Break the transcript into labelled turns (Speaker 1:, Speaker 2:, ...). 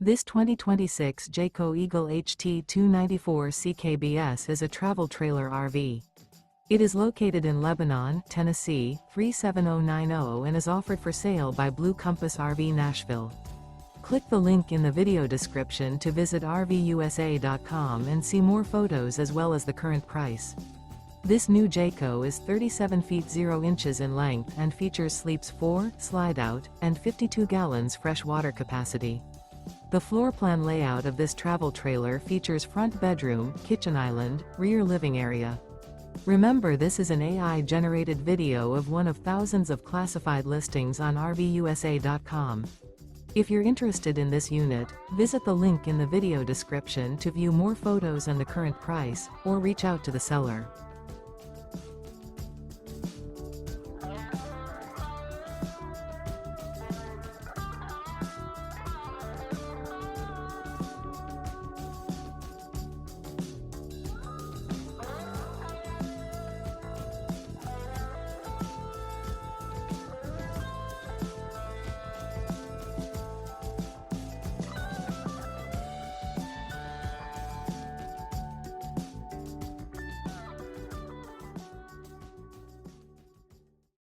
Speaker 1: This 2026 Jayco Eagle HT 294 CKBS is a travel trailer RV. It is located in Lebanon, Tennessee, 37090 and is offered for sale by Blue Compass RV Nashville. Click the link in the video description to visit RVUSA.com and see more photos as well as the current price. This new Jayco is 37 feet 0 inches in length and features sleeps 4, slide-out, and 52 gallons fresh water capacity. The floor plan layout of this travel trailer features front bedroom, kitchen island, rear living area. Remember, this is an AI-generated video of one of thousands of classified listings on RVUSA.com. If you're interested in this unit, visit the link in the video description to view more photos and the current price, or reach out to the seller.